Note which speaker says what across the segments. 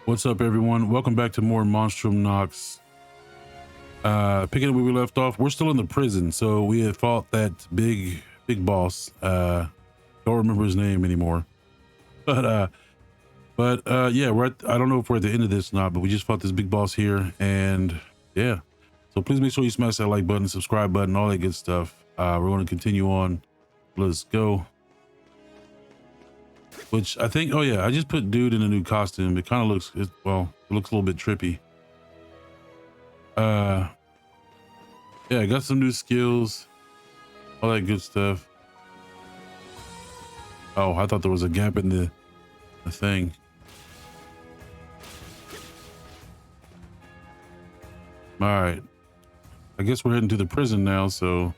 Speaker 1: What's up, everyone? Welcome back to more Monstrum Nox. Picking up where we left off, we're still in the prison. So we had fought that big boss. Don't remember his name anymore. But yeah, we're at, I don't know if we're at the end of this or not, but we just fought this big boss here, and yeah. So please make sure you smash that like button, subscribe button, all that good stuff. We're going to continue on. Let's go. Which I think, oh yeah, I just put dude in a new costume. It kind of looks, well, it looks a little bit trippy. Yeah, I got some new skills, all that good stuff. Oh, I thought there was a gap in the thing. All right, I guess we're heading to the prison now, so.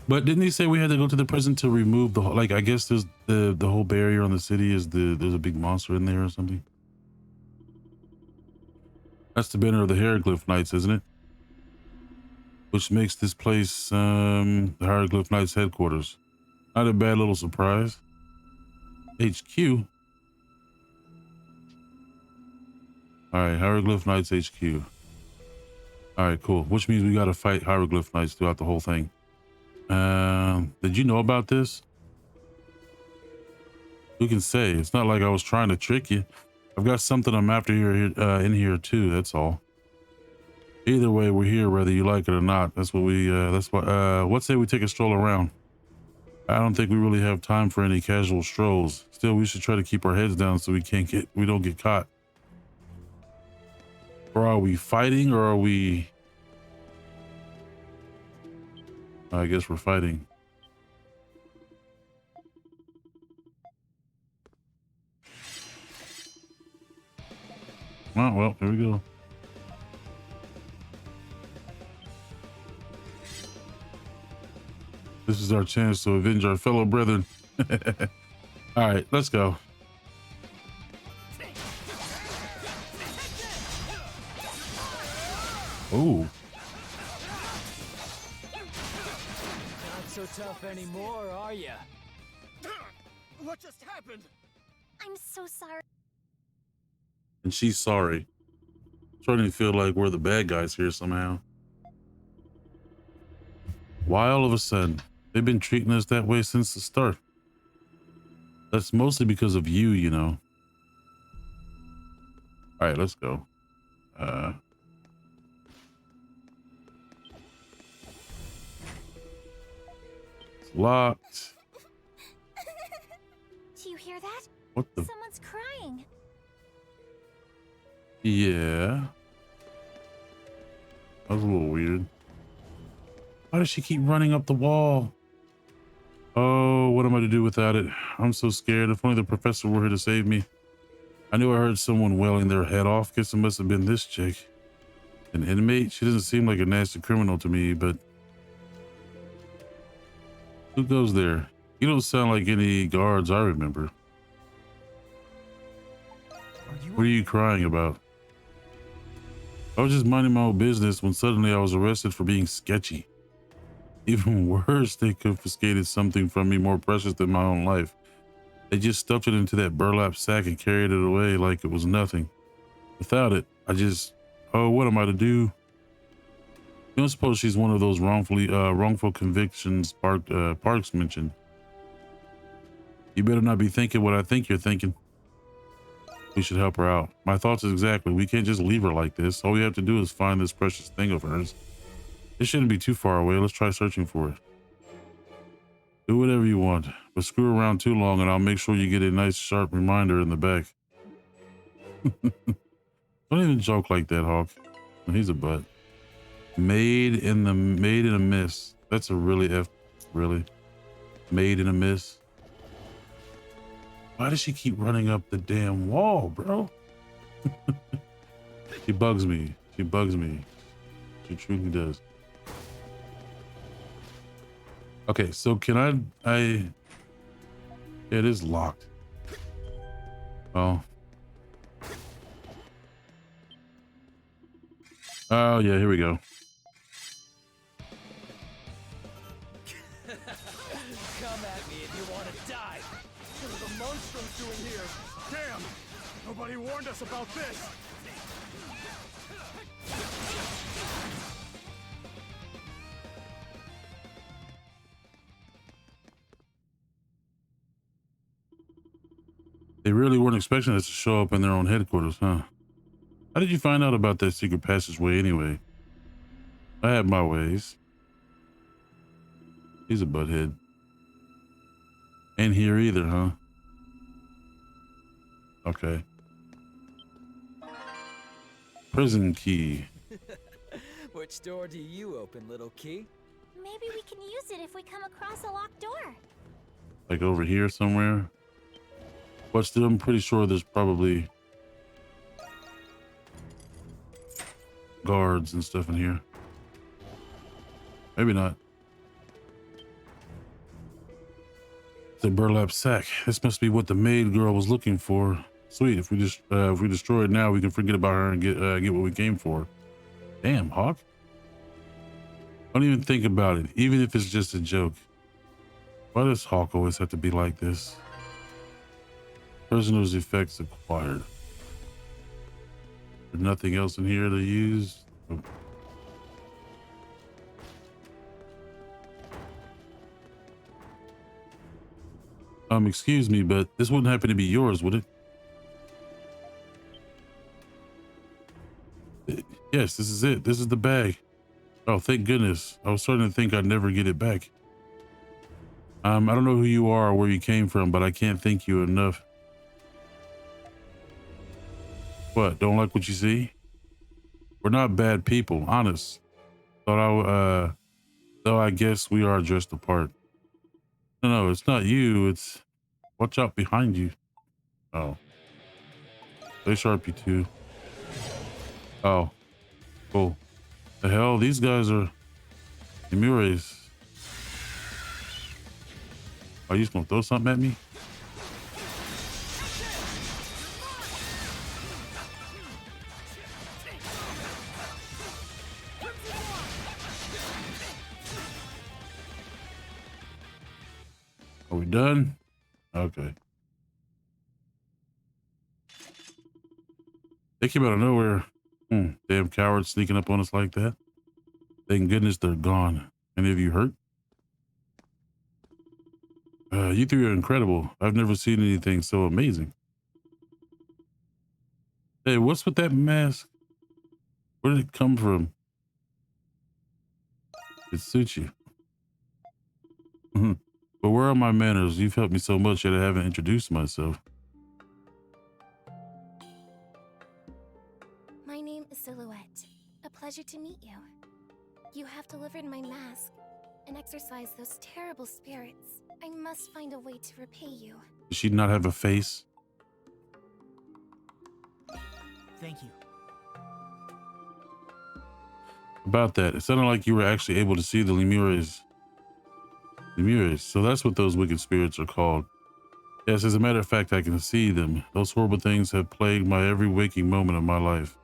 Speaker 1: But didn't he say we had to go to the prison to remove the, like, I guess there's the whole barrier on the city is there's a big monster in there or something. That's the banner of the Hieroglyph Knights, isn't it? Which makes this place the Hieroglyph Knights headquarters. Not a bad little surprise. HQ. All right, Hieroglyph Knights HQ. All right, cool. Which means we got to fight Hieroglyph Knights throughout the whole thing. Did you know about this? Who can say? It's not like I was trying to trick you. I've got something I'm after here in here too. That's all. Either way, we're here whether you like it or not. That's what we. That's what. What say we take a stroll around? I don't think we really have time for any casual strolls. Still, we should try to keep our heads down so we don't get caught. Or are we fighting, or are we? I guess we're fighting. Oh, well, here we go. This is our chance to avenge our fellow brethren. All right, let's go. Oh.
Speaker 2: Not so tough anymore, are you?
Speaker 3: What just happened?
Speaker 4: I'm so sorry.
Speaker 1: And she's sorry. Starting to feel like we're the bad guys here somehow. Why all of a sudden? They've been treating us that way since the start. That's mostly because of you, you know. All right, let's go. It's locked.
Speaker 4: Do you hear that?
Speaker 1: What the?
Speaker 4: Someone's crying.
Speaker 1: Yeah. That was a little weird. Why does she keep running up the wall? Oh, what am I to do without it? I'm so scared. If only the professor were here to save me. I knew I heard someone wailing their head off. Guess it must have been this chick. An inmate? She doesn't seem like a nasty criminal to me, but... Who goes there? You don't sound like any guards I remember. What are you crying about? I was just minding my own business when suddenly I was arrested for being sketchy. Even worse, they confiscated something from me more precious than my own life. They just stuffed it into that burlap sack and carried it away like it was nothing. Without it, oh, what am I to do? You don't suppose she's one of those wrongful convictions Parks mentioned? You better not be thinking what I think you're thinking. We should help her out. My thoughts is exactly, we can't just leave her like this. All we have to do is find this precious thing of hers. It shouldn't be too far away. Let's try searching for it. Do whatever you want, but screw around too long and I'll make sure you get a nice sharp reminder in the back. Don't even joke like that, Hawk. He's a butt. Made in a miss. That's a really made in a miss. Why does she keep running up the damn wall, bro? She bugs me. She bugs me. She truly does. Okay, so can yeah, it is locked. Oh. Oh yeah, here we go.
Speaker 2: Come at me if You want to die?
Speaker 3: What are the Monstrums doing here? Damn! Nobody warned us about this!
Speaker 1: They really weren't expecting us to show up in their own headquarters, huh? How did you find out about that secret passageway anyway? I have my ways. He's a butthead. Ain't here either, huh? Okay. Prison key.
Speaker 2: Which door do you open, little key?
Speaker 4: Maybe we can use it if we come across a locked door.
Speaker 1: Like over here somewhere. But still, I'm pretty sure there's probably guards and stuff in here. Maybe not. It's a burlap sack. This must be what the maid girl was looking for. Sweet. If we destroy it now, we can forget about her and get what we came for. Damn, Hawk. Don't even think about it, even if it's just a joke. Why does Hawk always have to be like this? Prisoner's effects acquired. There's nothing else in here to use. Excuse me, but this wouldn't happen to be yours, would it? Yes, this is it. This is the bag. Oh, thank goodness. I was starting to think I'd never get it back. I don't know who you are or where you came from, but I can't thank you enough. What, don't like what you see? We're not bad people, honest. Though I guess we are dressed apart. No, it's not you. It's watch out behind you. Oh, they sharp you too. Oh, cool. The hell, these guys are Lemures. Are you just gonna throw something at me? Are we done? Okay. They came out of nowhere. Damn cowards sneaking up on us like that. Thank goodness they're gone. Any of you hurt? You three are incredible. I've never seen anything so amazing. Hey, what's with that mask? Where did it come from? It suits you. But where are my manners? You've helped me so much yet I haven't introduced myself.
Speaker 4: My name is Silhouette. A pleasure to meet you. You have delivered my mask and exorcised those terrible spirits. I must find a way to repay you.
Speaker 1: Does she not have a face?
Speaker 2: Thank you.
Speaker 1: About that, it sounded like you were actually able to see the Lemures. Lemures, so that's what those wicked spirits are called. Yes, as a matter of fact, I can see them. Those horrible things have plagued my every waking moment of my life.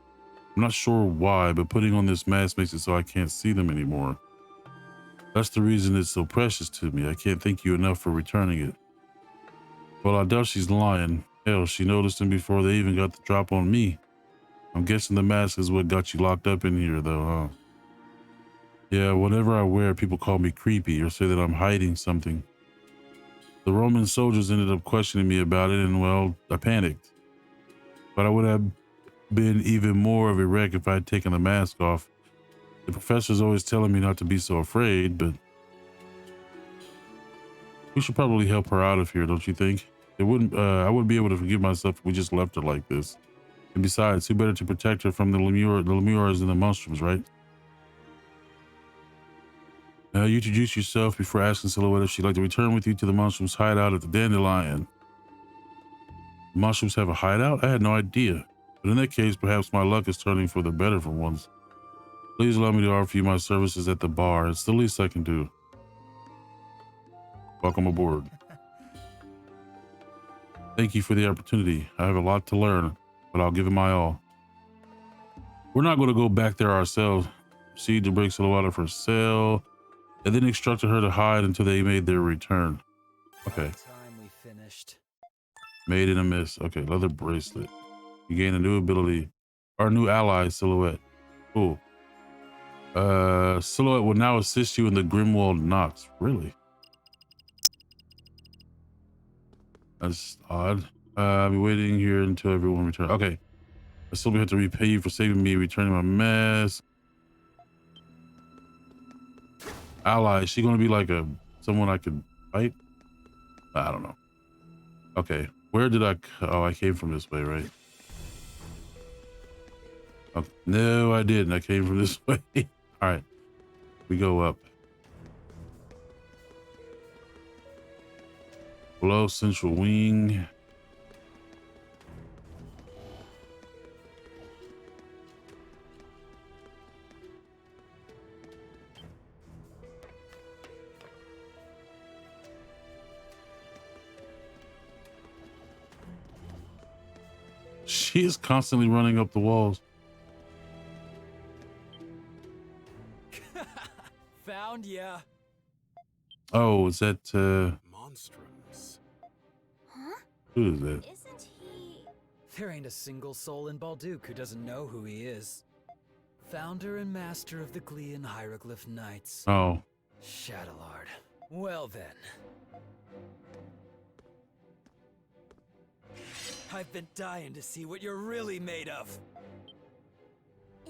Speaker 1: I'm not sure why, but putting on this mask makes it so I can't see them anymore. That's the reason it's so precious to me. I can't thank you enough for returning it. Well, I doubt she's lying. Hell, she noticed them before they even got the drop on me. I'm guessing the mask is what got you locked up in here, though, huh? Yeah, whatever I wear, people call me creepy or say that I'm hiding something. The Roman soldiers ended up questioning me about it, and well, I panicked. But I would have been even more of a wreck if I had taken the mask off. The professor's always telling me not to be so afraid, but we should probably help her out of here, don't you think? I wouldn't be able to forgive myself if we just left her like this. And besides, who better to protect her from the Lemures and the Monstrums, right? You introduce yourself before asking Silhouette if she'd like to return with you to the Monstrum's hideout at the Dandelion. The Monstrums have a hideout? I had no idea. But in that case, perhaps my luck is turning for the better for once. Please allow me to offer you my services at the bar. It's the least I can do. Welcome aboard. Thank you for the opportunity. I have a lot to learn, but I'll give it my all. We're not going to go back there ourselves. Proceed to break Silhouette of her cell, and then instructed her to hide until they made their return. Okay.
Speaker 2: Time we finished.
Speaker 1: Made in a miss. Okay, leather bracelet. You gain a new ability or new ally silhouette. Cool. Silhouette will now assist you in the Grimwald Nox. Really? That's odd. I'll be waiting here until everyone returns. Okay. I still have to repay you for saving me, returning my mask. Ally, is she gonna be like someone I could fight? I don't know. Okay. Where did I came from this way, right? Okay. No, I didn't. I came from this way. All right. We go up. Below central wing. She is constantly running up the walls.
Speaker 2: Found ya.
Speaker 1: Oh, is that
Speaker 3: Monstrums.
Speaker 4: Huh?
Speaker 1: who is that?
Speaker 4: Isn't he...
Speaker 2: There ain't a single soul in Balduq who doesn't know who he is. Founder and master of the Glean Hieroglyph Knights.
Speaker 1: Oh,
Speaker 2: Chatalard. Well then. I've been dying to see what you're really made of.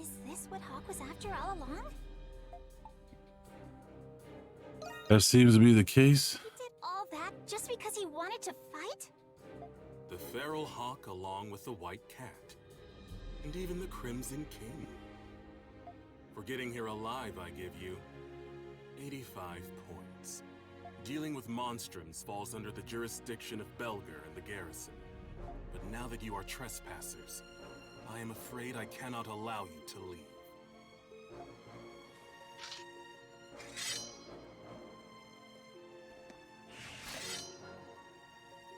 Speaker 4: Is this what Hawk was after all along?
Speaker 1: that seems to be the case.
Speaker 4: He did all that just because he wanted to fight?
Speaker 3: The feral hawk along with the white cat. And even the Crimson King. For getting here alive, I give you 85 points. Dealing with monstrums falls under the jurisdiction of Belger and the garrison. But now that you are trespassers, I am afraid I cannot allow you to leave.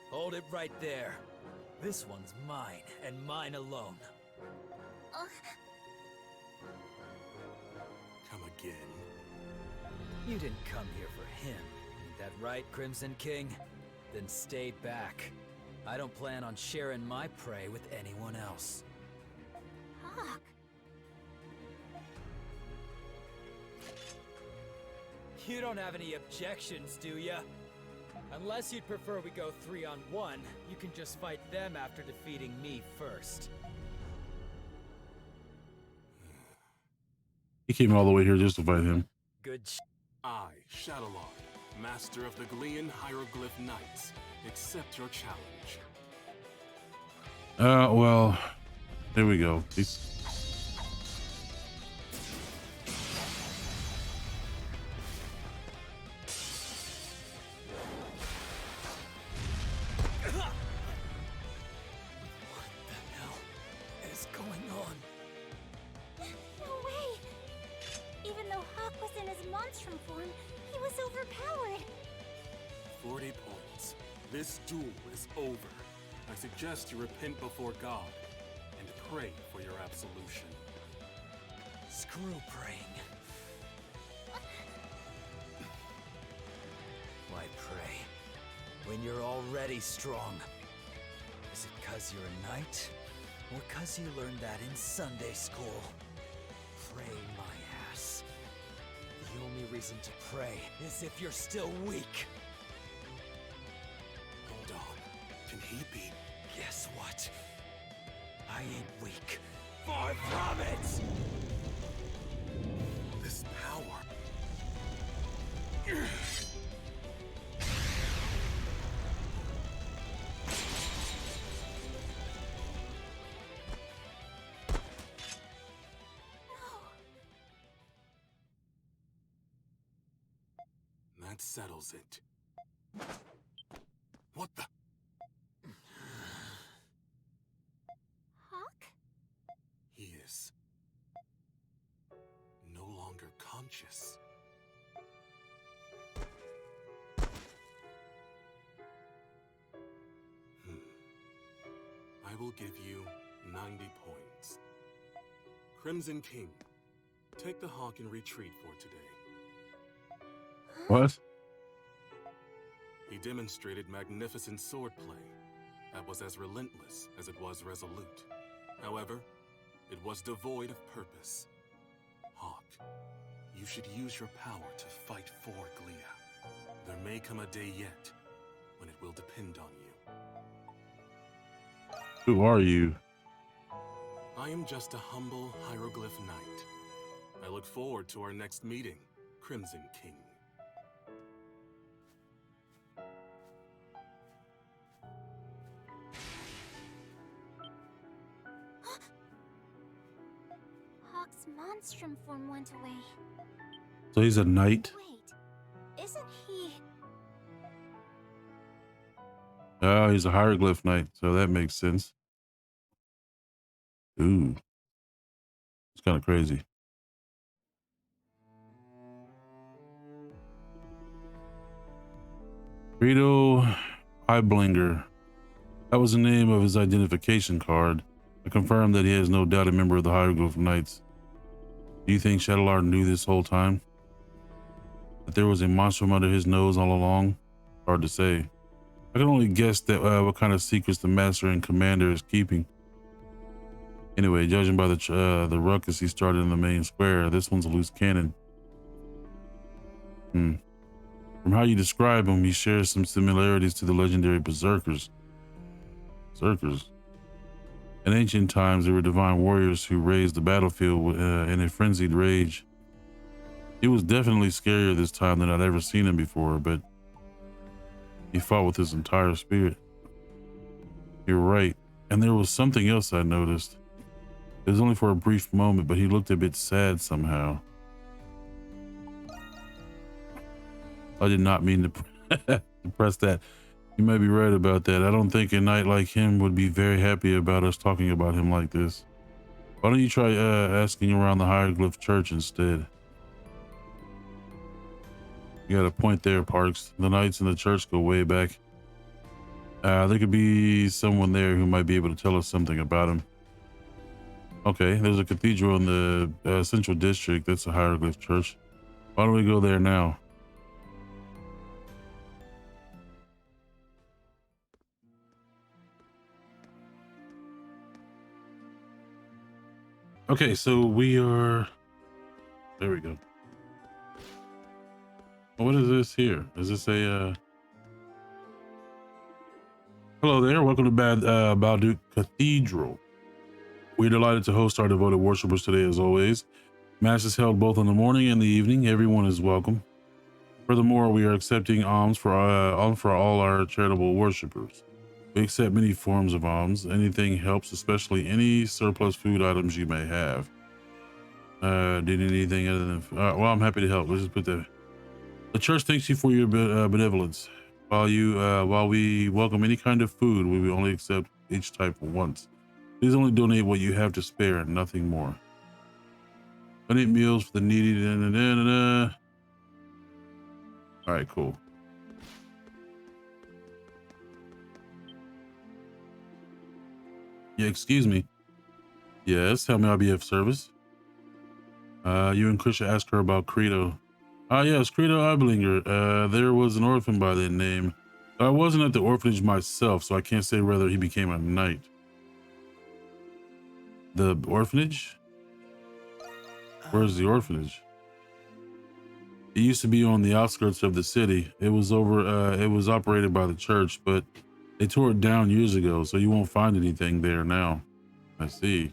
Speaker 2: Hold it right there. This one's mine, and mine alone.
Speaker 3: Come again.
Speaker 2: You didn't come here for him. Ain't that right, Crimson King? Then stay back. I don't plan on sharing my prey with anyone else.
Speaker 4: Hawk.
Speaker 2: You don't have any objections, do ya? Unless you'd prefer we go 3-on-1, you can just fight them after defeating me first.
Speaker 1: He came all the way here just to fight him.
Speaker 2: Good
Speaker 3: I, Chatalard, master of the Glean Hieroglyph Knights, accept your challenge.
Speaker 1: Well, here we go.
Speaker 2: is going on?
Speaker 4: No way! Even though Hawk was in his monstrum form, he was overpowered.
Speaker 3: 40 points. This duel is over. I suggest you repent before God and pray for your absolution.
Speaker 2: Screw praying. Why pray when you're already strong? Is it 'cause you're a knight? Or 'cause you learned that in Sunday school? Pray my ass. The only reason to pray is if you're still weak.
Speaker 3: Hold on. Can he be?
Speaker 2: Guess what? I ain't weak. Far from it!
Speaker 3: This power. That settles it. What the?
Speaker 4: Hawk?
Speaker 3: He is no longer conscious. I will give you 90 points. Crimson King, take the hawk and retreat for today.
Speaker 1: What?
Speaker 3: He demonstrated magnificent swordplay that was as relentless as it was resolute. However, it was devoid of purpose. Hawk, you should use your power to fight for Glia. There may come a day yet when it will depend on you.
Speaker 1: Who are you?
Speaker 3: I am just a humble hieroglyph knight. I look forward to our next meeting, Crimson King.
Speaker 4: Hawk's monstrum form went away.
Speaker 1: So he's a knight?
Speaker 4: Wait, isn't he...
Speaker 1: Oh, he's a hieroglyph knight, so that makes sense. Ooh. It's kind of crazy. Rito Eyeblinger. That was the name of his identification card. I confirmed that he is no doubt a member of the Hieroglyph Knights. Do you think Chatalard knew this whole time? That there was a monstrum under his nose all along? Hard to say. I can only guess that what kind of secrets the master and commander is keeping. Anyway, judging by the ruckus he started in the main square, this one's a loose cannon. From how you describe him, he shares some similarities to the legendary berserkers. In ancient times, they were divine warriors who raised the battlefield in a frenzied rage. He was definitely scarier this time than I'd ever seen him before, but he fought with his entire spirit. You're right. And there was something else I noticed. It was only for a brief moment, but he looked a bit sad somehow. I did not mean to press that. You may be right about that. I don't think a knight like him would be very happy about us talking about him like this. Why don't you try asking around the Hieroglyph Church instead? You got a point there, Parks. The knights in the church go way back. There could be someone there who might be able to tell us something about him. Okay, there's a cathedral in the central district. That's a Hieroglyph Church. Why don't we go there now? Okay, so we are... There we go. What is this here? Is this a... Hello there. Welcome to Balduq Cathedral. We're delighted to host our devoted worshipers today, as always. Mass is held both in the morning and the evening. Everyone is welcome. Furthermore, we are accepting alms for all our charitable worshipers. We accept many forms of alms. Anything helps, especially any surplus food items you may have. Did anything other than... well, I'm happy to help. Let's just put that. The church thanks you for your benevolence. While we welcome any kind of food, we will only accept each type once. Please only donate what you have to spare and nothing more. Donate meals for the needy. All right, cool. Yeah, excuse me. Yes, how may I be of service? You and Krisha asked her about Credo. Yes, Credo Eyeblinger. There was an orphan by that name. I wasn't at the orphanage myself, so I can't say whether he became a knight. The orphanage? Where's the orphanage? It used to be on the outskirts of the city. It was operated by the church, but they tore it down years ago, so you won't find anything there now. I see.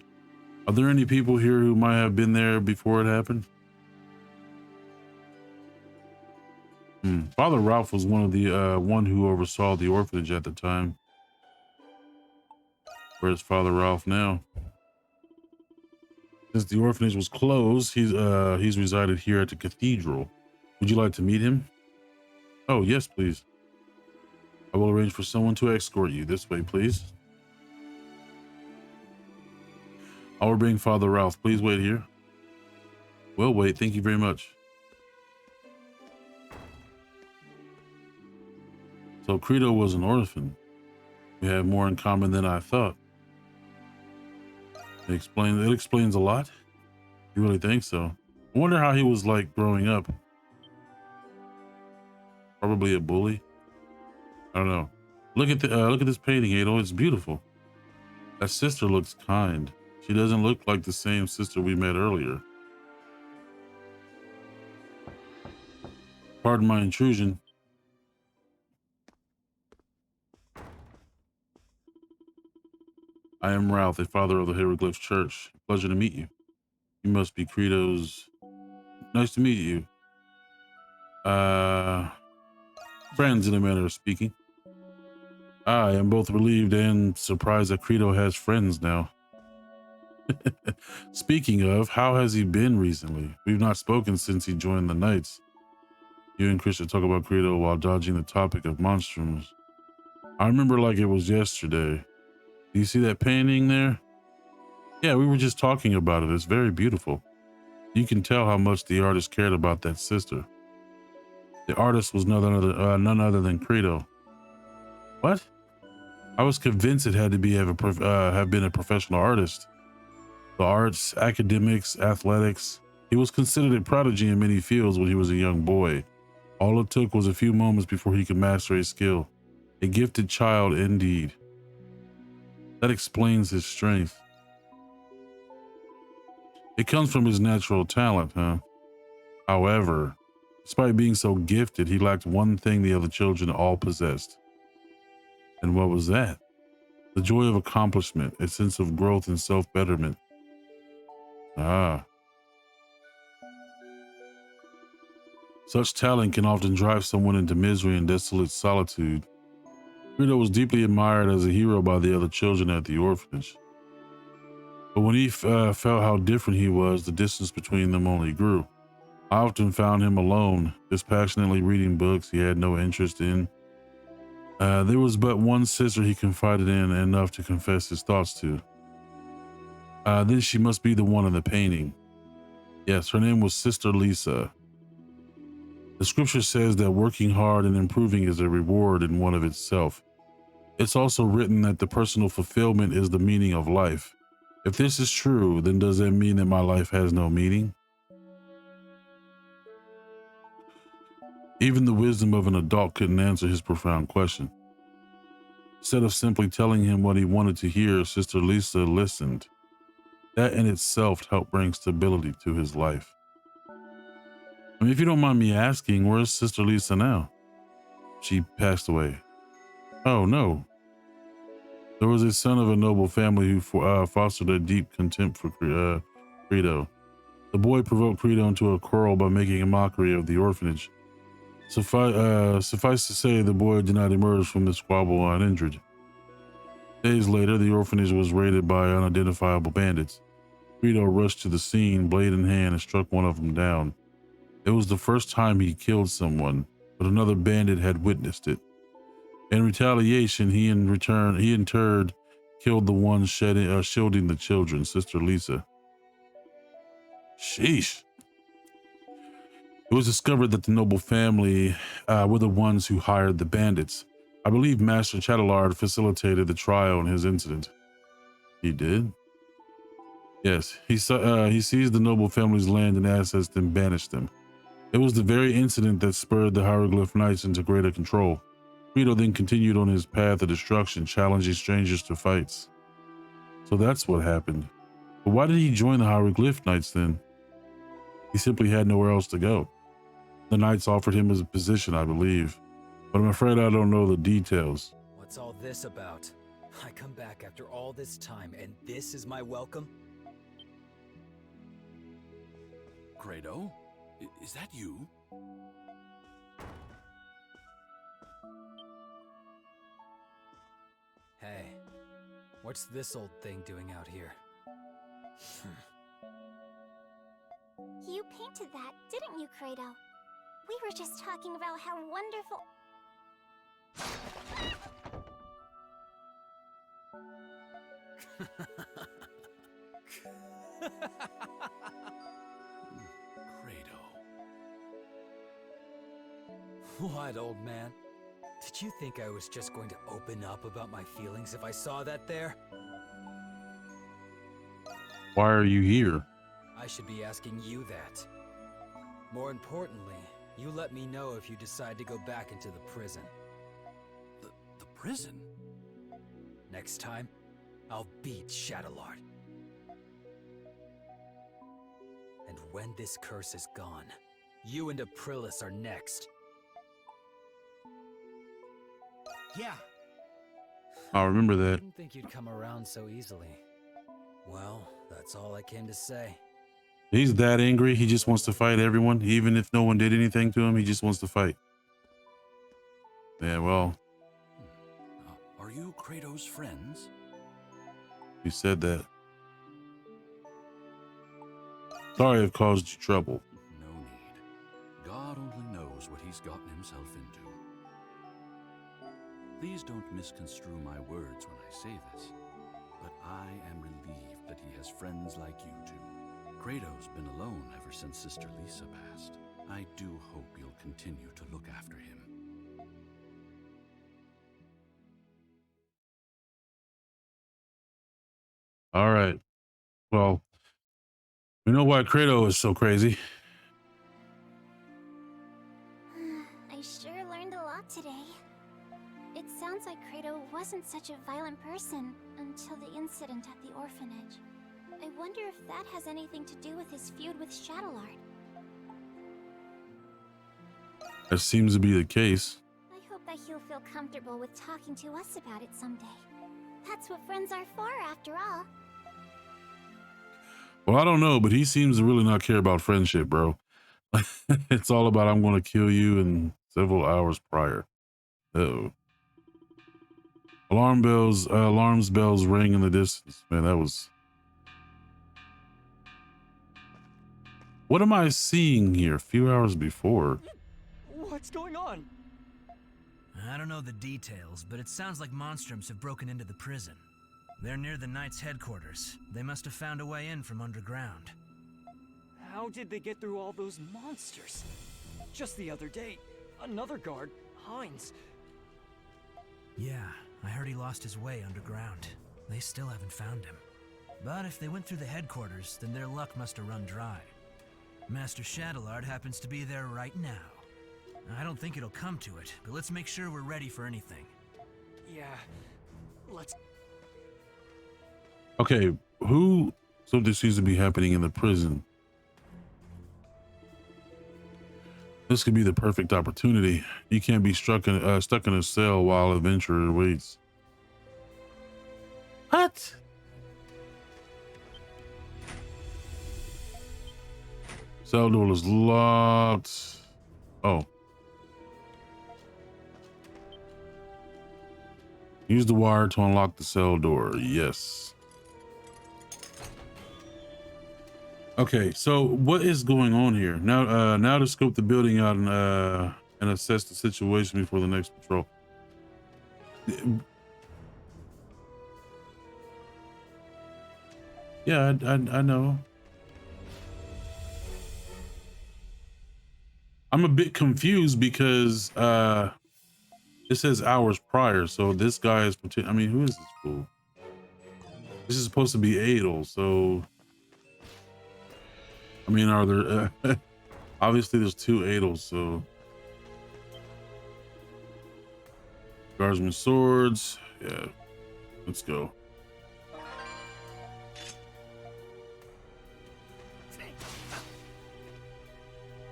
Speaker 1: Are there any people here who might have been there before it happened? Father Ralph was one of the one who oversaw the orphanage at the time. Where's Father Ralph now? Since the orphanage was closed, he's resided here at the cathedral. Would you like to meet him? Oh, yes, please. I will arrange for someone to escort you. This way, please. I will bring Father Ralph. Please wait here. Well, wait. Thank you very much. So Credo was an orphan. We have more in common than I thought. It explains a lot. You really think so? I wonder how he was like growing up. Probably a bully. I don't know. Look at this painting, Adol. It's beautiful. That sister looks kind. She doesn't look like the same sister we met earlier. Pardon my intrusion. I am Ralph, a father of the Hieroglyph Church. Pleasure to meet you. You must be Credo's. Nice to meet you. Friends in a manner of speaking. I am both relieved and surprised that Credo has friends now. Speaking of, how has he been recently? We've not spoken since he joined the Knights. You and Christian talk about Credo while dodging the topic of monstrums. I remember like it was yesterday. Do you see that painting there? Yeah, we were just talking about it. It's very beautiful. You can tell how much the artist cared about that sister. The artist was none other than Credo. What? I was convinced it had to be have been a professional artist. The arts, academics, athletics. He was considered a prodigy in many fields when he was a young boy. All it took was a few moments before he could master a skill. A gifted child indeed. That explains his strength. It comes from his natural talent, huh? However, despite being so gifted, he lacked one thing the other children all possessed. And what was that? The joy of accomplishment, a sense of growth and self-betterment. Ah. Such talent can often drive someone into misery and desolate solitude. Credo was deeply admired as a hero by the other children at the orphanage. But when he felt how different he was, the distance between them only grew. I often found him alone, dispassionately reading books he had no interest in. There was but one sister he confided in enough to confess his thoughts to. Then she must be the one in the painting. Yes, her name was Sister Lisa. The scripture says that working hard and improving is a reward in one of itself. It's also written that the personal fulfillment is the meaning of life. If this is true, then does that mean that my life has no meaning? Even the wisdom of an adult couldn't answer his profound question. Instead of simply telling him what he wanted to hear, Sister Lisa listened. That in itself helped bring stability to his life. I mean, if you don't mind me asking, where's Sister Lisa now? She passed away. Oh, no. There was a son of a noble family who fostered a deep contempt for Credo. The boy provoked Credo into a quarrel by making a mockery of the orphanage. Suffice to say, the boy did not emerge from the squabble uninjured. Days later, the orphanage was raided by unidentifiable bandits. Credo rushed to the scene, blade in hand, and struck one of them down. It was the first time he killed someone, but another bandit had witnessed it. In retaliation, he in turn killed the one shielding the children, Sister Lisa. Sheesh. It was discovered that the noble family were the ones who hired the bandits. I believe Master Chatalard facilitated the trial in his incident. He did? Yes, he seized the noble family's land and assets, then banished them. It was the very incident that spurred the Hieroglyph Knights into greater control. Credo then continued on his path of destruction, challenging strangers to fights. So that's what happened. But why did he join the Hieroglyph Knights then? He simply had nowhere else to go. The Knights offered him a position, I believe, but I'm afraid I don't know the details.
Speaker 2: What's all this about? I come back after all this time, and this is my welcome?
Speaker 3: Credo? Is that you?
Speaker 2: Hey, what's this old thing doing out here?
Speaker 4: You painted that, didn't you, Credo? We were just talking about how wonderful...
Speaker 3: Credo.
Speaker 2: What, old man? Did you think I was just going to open up about my feelings if I saw that there?
Speaker 1: Why are you here?
Speaker 2: I should be asking you that. More importantly, you let me know if you decide to go back into the prison. prison? Next time, I'll beat Chatalard. And when this curse is gone, you and Aprilis are next.
Speaker 5: Yeah.
Speaker 1: I'll remember that.
Speaker 2: Didn't think you'd come around so easily. Well, that's all I came to say.
Speaker 1: He's that angry. He just wants to fight everyone. Even if no one did anything to him, he just wants to fight. Yeah, well.
Speaker 5: Are you Kratos' friends?
Speaker 1: You said that. Sorry I've caused you trouble.
Speaker 5: No need. God only knows what he's gotten himself into. Please don't misconstrue my words when I say this, but I am relieved that he has friends like you two. Kratos been alone ever since Sister Lisa passed. I do hope you'll continue to look after him.
Speaker 1: All right. Well, we know why Kratos is so crazy.
Speaker 4: I sure learned a lot today. It sounds like Kratos wasn't such a violent person until the incident at the orphanage. I wonder if that has anything to do with his feud with Chatalard.
Speaker 1: That seems to be the case.
Speaker 4: I hope that he'll feel comfortable with talking to us about it someday. That's what friends are for, after all.
Speaker 1: Well, I don't know, but he seems to really not care about friendship, bro. It's all about I'm going to kill you in several hours prior. Uh-oh. Alarms bells rang in the distance. Man, that was... What am I seeing here? A few hours before.
Speaker 6: What's going on?
Speaker 7: I don't know the details, but it sounds like Monstrums have broken into the prison. They're near the Knight's headquarters. They must have found a way in from underground.
Speaker 6: How did they get through all those monsters? Just the other day, another guard, Heinz.
Speaker 7: Yeah, I heard he lost his way underground. They still haven't found him. But if they went through the headquarters, then their luck must have run dry. Master Chatalard happens to be there right now. I don't think it'll come to it, but let's make sure we're ready for anything.
Speaker 6: Yeah, let's...
Speaker 1: Okay, something seems to be happening in the prison. This could be the perfect opportunity. You can't be stuck in a cell while adventure waits. What? Cell door is locked. Oh. Use the wire to unlock the cell door. Yes. Okay, so what is going on here? Now to scope the building out and assess the situation before the next patrol. Yeah, I know. I'm a bit confused because it says hours prior, so this guy is I mean, who is this fool? This is supposed to be Adol, so I mean, are there obviously there's two Adols, so guardsmen swords, yeah, let's go.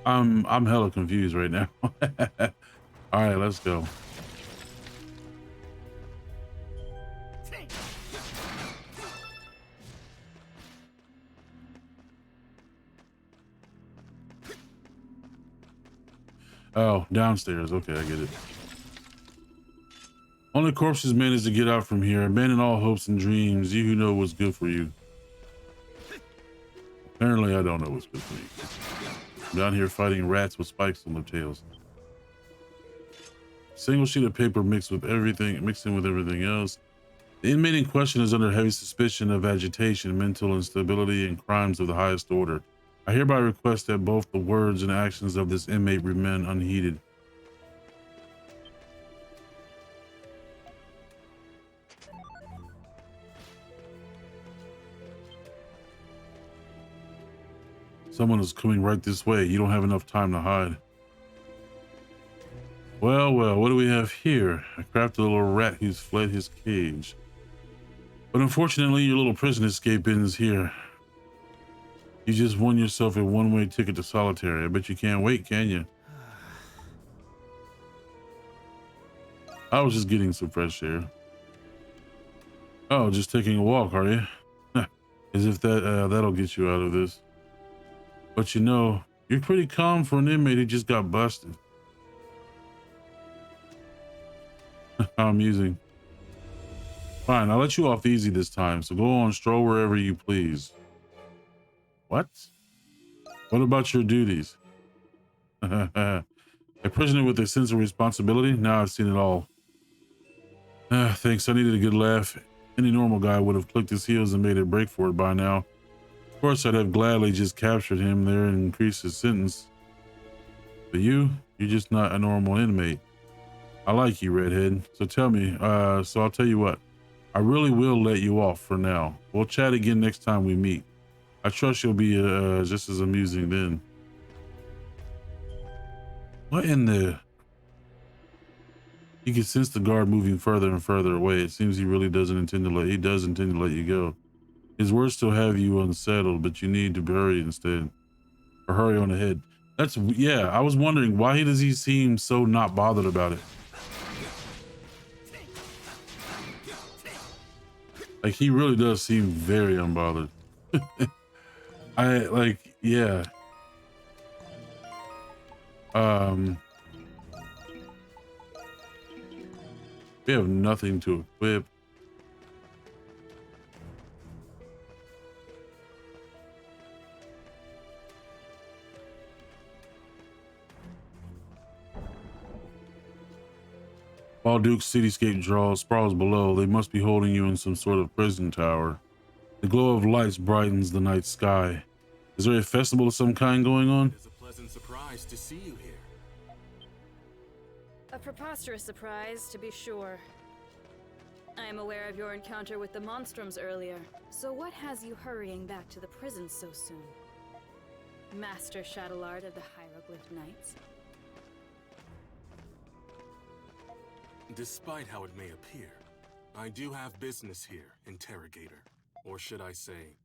Speaker 1: I'm hella confused right now. All right, let's go. Oh, downstairs. Okay, I get it. Only corpses managed to get out from here. Abandon all hopes and dreams. You who know what's good for you. Apparently, I don't know what's good for me. I'm down here fighting rats with spikes on their tails. Single sheet of paper mixed in with everything else. The inmate in question is under heavy suspicion of agitation, mental instability, and crimes of the highest order. I hereby request that both the words and actions of this inmate remain unheeded. Someone is coming right this way. You don't have enough time to hide. Well, what do we have here? I crafted a little rat who's fled his cage. But unfortunately, your little prison escape ends here. You just won yourself a one-way ticket to solitary. I bet you can't wait, can you? I was just getting some fresh air. Oh, just taking a walk, are you? As if that'll get you out of this. But you know, you're pretty calm for an inmate who just got busted. How amusing. Fine, I'll let you off easy this time, so go on, stroll wherever you please. What? What about your duties? A prisoner with a sense of responsibility? Now I've seen it all. Thanks, I needed a good laugh. Any normal guy would have clicked his heels and made a break for it by now. Of course, I'd have gladly just captured him there and increased his sentence. But you're just not a normal inmate. I like you, redhead. So tell me, so I'll tell you what. I really will let you off for now. We'll chat again next time we meet. I trust you'll be just as amusing then. What in the... You can sense the guard moving further and further away. It seems he really doesn't intend to he does intend to let you go. His words still have you unsettled, but you need to hurry instead. Or hurry on ahead. That's, yeah, I was wondering, why does he seem so not bothered about it? Like, he really does seem very unbothered. Yeah. We have nothing to equip. Balduq's cityscape sprawls below. They must be holding you in some sort of prison tower. The glow of lights brightens the night sky. Is there a festival of some kind going on?
Speaker 3: It's a pleasant surprise to see you here.
Speaker 8: A preposterous surprise, to be sure. I am aware of your encounter with the Monstrums earlier. So what has you hurrying back to the prison so soon? Master Chatalard of the Hieroglyph Knights?
Speaker 3: Despite how it may appear, I do have business here, Interrogator. Or should I say,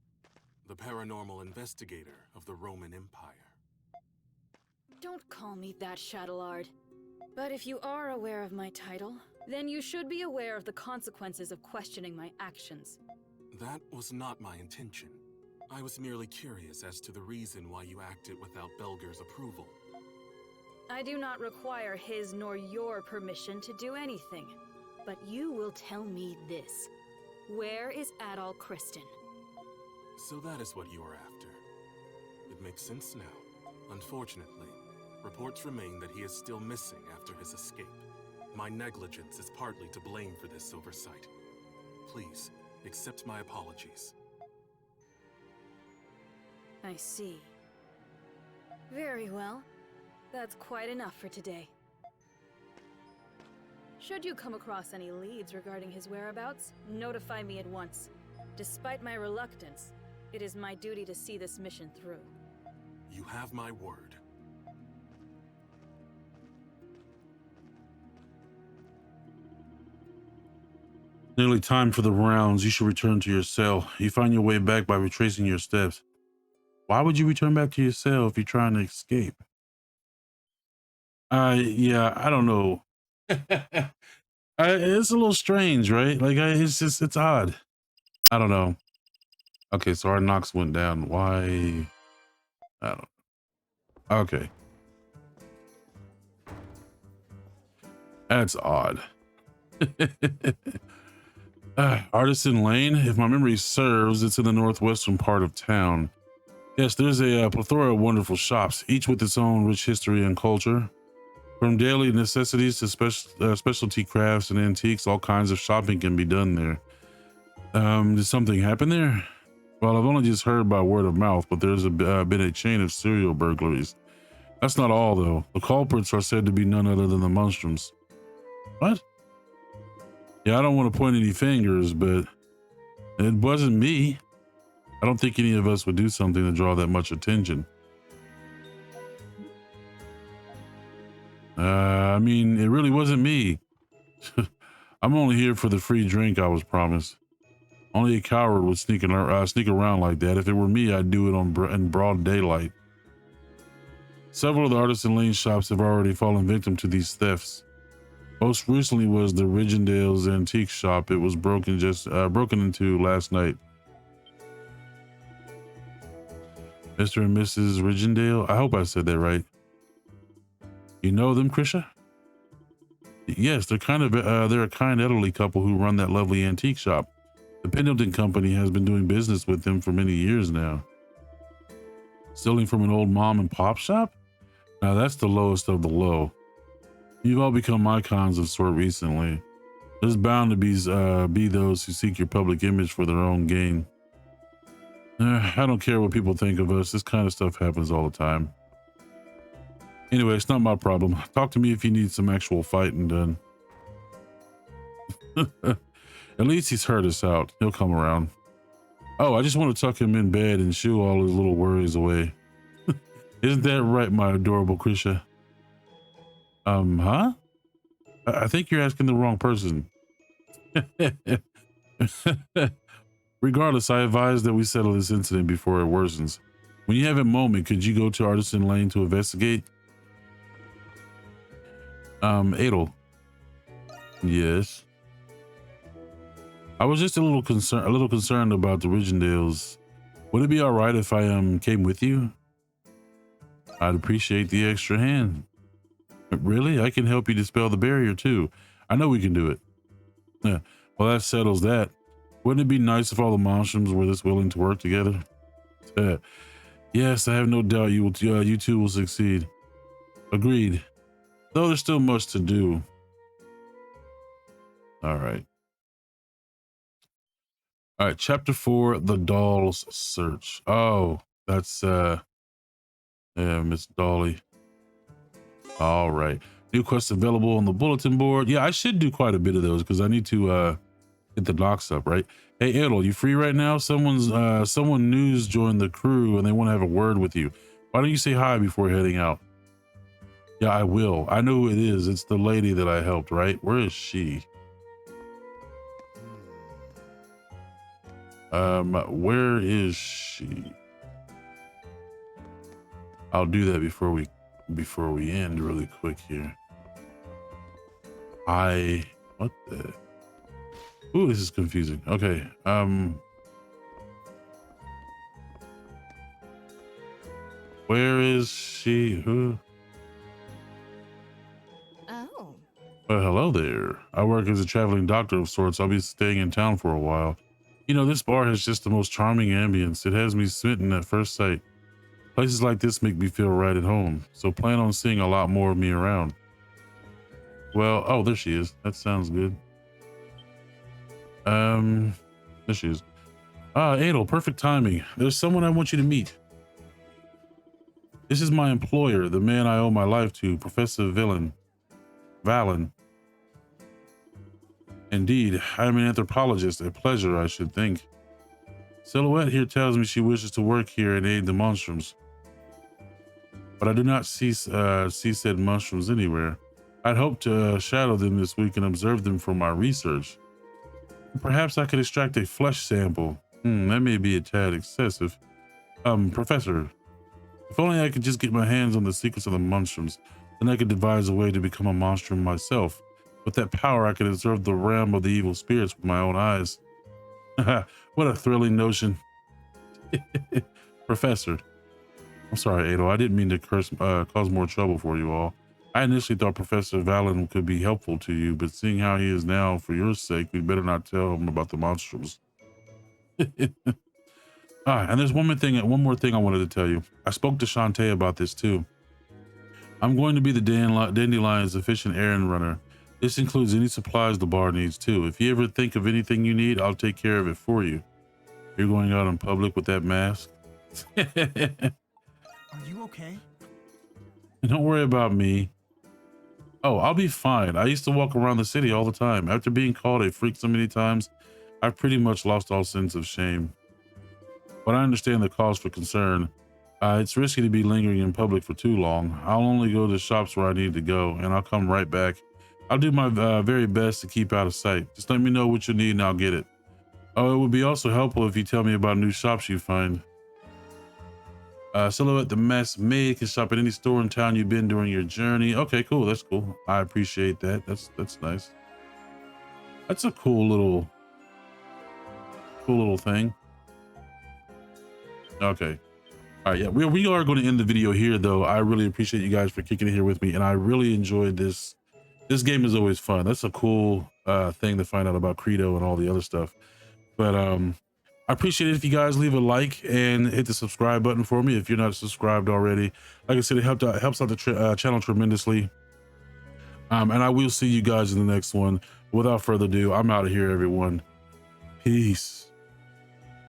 Speaker 3: the paranormal investigator of the Roman Empire.
Speaker 8: Don't call me that, Chatalard. But if you are aware of my title, then you should be aware of the consequences of questioning my actions.
Speaker 3: That was not my intention. I was merely curious as to the reason why you acted without Belger's approval.
Speaker 8: I do not require his nor your permission to do anything. But you will tell me this. Where is Adol Christin?
Speaker 3: So that is what you are after. It makes sense now. Unfortunately, reports remain that he is still missing after his escape. My negligence is partly to blame for this oversight. Please, accept my apologies.
Speaker 8: I see. Very well. That's quite enough for today. Should you come across any leads regarding his whereabouts, notify me at once. Despite my reluctance, it is my duty to see this mission through.
Speaker 3: You have my word.
Speaker 1: Nearly time for the rounds. You should return to your cell. You find your way back by retracing your steps. Why would you return back to your cell if you're trying to escape? Yeah, I don't know. It's a little strange, right? Like, it's odd. I don't know. Okay, so our Nox went down. Why? I don't know. Okay. That's odd. Artisan Lane, if my memory serves, it's in the northwestern part of town. Yes, there's a plethora of wonderful shops, each with its own rich history and culture. From daily necessities to specialty crafts and antiques, all kinds of shopping can be done there. Did something happen there? Well, I've only just heard by word of mouth, but there's been a chain of serial burglaries. That's not all, though. The culprits are said to be none other than the Monstrums. What? Yeah, I don't want to point any fingers, but it wasn't me. I don't think any of us would do something to draw that much attention. I I mean, it really wasn't me. I'm only here for the free drink I was promised. Only a coward would sneak around like that. If it were me, I'd do it in broad daylight. Several of the Artisan Lane shops have already fallen victim to these thefts. Most recently was the Rigendale's antique shop. It was broken into last night. Mr. and Mrs. Rigendale, I hope I said that right. You know them, Krisha? Yes, they're a kind elderly couple who run that lovely antique shop. The Pendleton Company has been doing business with them for many years now. Stealing from an old mom and pop shop? Now that's the lowest of the low. You've all become icons of sort recently. There's bound to be those who seek your public image for their own gain. I don't care what people think of us. This kind of stuff happens all the time. Anyway, it's not my problem. Talk to me if you need some actual fighting done. At least he's heard us out. He'll come around. Oh, I just want to tuck him in bed and shoo all his little worries away. Isn't that right, my adorable Krisha? Huh? I think you're asking the wrong person. Regardless, I advise that we settle this incident before it worsens. When you have a moment, could you go to Artisan Lane to investigate? Adol. Yes. I was just a little concerned about the Rigendales. Would it be all right if I came with you? I'd appreciate the extra hand. Really? I can help you dispel the barrier too. I know we can do it. Yeah. Well, that settles that. Wouldn't it be nice if all the Monstrums were this willing to work together? Yes, I have no doubt you two will succeed. Agreed. Though there's still much to do. All right. All right, chapter 4, The Doll's Search. Oh, that's yeah, Miss Dolly. All right. New quests available on the bulletin board. Yeah, I should do quite a bit of those because I need to get the docks up, right? Hey, Adol, you free right now? Someone news joined the crew and they want to have a word with you. Why don't you say hi before heading out? Yeah, I will. I know who it is. It's the lady that I helped, right? Where is she? Where is she? I'll do that before we end really quick here. What the? Ooh, this is confusing. Okay. Where is she? Who?
Speaker 9: Oh.
Speaker 1: Well, hello there. I work as a traveling doctor of sorts. I'll be staying in town for a while. You know, this bar has just the most charming ambience. It has me smitten at first sight. Places like this make me feel right at home, so plan on seeing a lot more of me around. Well, oh, there she is. That sounds good. There she is. Adol, perfect timing. There's someone I want you to meet. This is my employer, the man I owe my life to, Professor Valen. Indeed, I'm an anthropologist, a pleasure, I should think. Silhouette here tells me she wishes to work here and aid the Monstrums. But I do not see said Monstrums anywhere. I'd hoped to shadow them this week and observe them for my research. Perhaps I could extract a flesh sample. That may be a tad excessive. Professor, if only I could just get my hands on the secrets of the Monstrums, then I could devise a way to become a Monstrum myself. With that power, I could observe the realm of the evil spirits with my own eyes. What a thrilling notion. Professor. I'm sorry, Adol. I didn't mean to cause more trouble for you all. I initially thought Professor Valen could be helpful to you, but seeing how he is now, for your sake, we'd better not tell him about the Monstrums. And there's one more thing I wanted to tell you. I spoke to Shantae about this too. I'm going to be the Dandelion's efficient errand runner. This includes any supplies the bar needs too. If you ever think of anything you need, I'll take care of it for you. You're going out in public with that mask?
Speaker 10: Are you okay?
Speaker 1: Don't worry about me. Oh, I'll be fine. I used to walk around the city all the time. After being called a freak so many times, I've pretty much lost all sense of shame. But I understand the cause for concern. It's risky to be lingering in public for too long. I'll only go to the shops where I need to go, and I'll come right back. I'll do my very best to keep out of sight. Just let me know what you need and I'll get it. Oh, it would be also helpful if you tell me about new shops you find. Silhouette the Mess Maid can shop at any store in town you've been during your journey. Okay, cool. That's cool. I appreciate that. That's nice. That's a cool little thing. Okay. All right, yeah, we are going to end the video here, though. I really appreciate you guys for kicking it here with me, and I really enjoyed this. This game is always fun. That's a cool thing to find out about Credo and all the other stuff. But I appreciate it if you guys leave a like and hit the subscribe button for me if you're not subscribed already. Like I said, it helps out the channel tremendously. And I will see you guys in the next one. Without further ado, I'm out of here, everyone. Peace.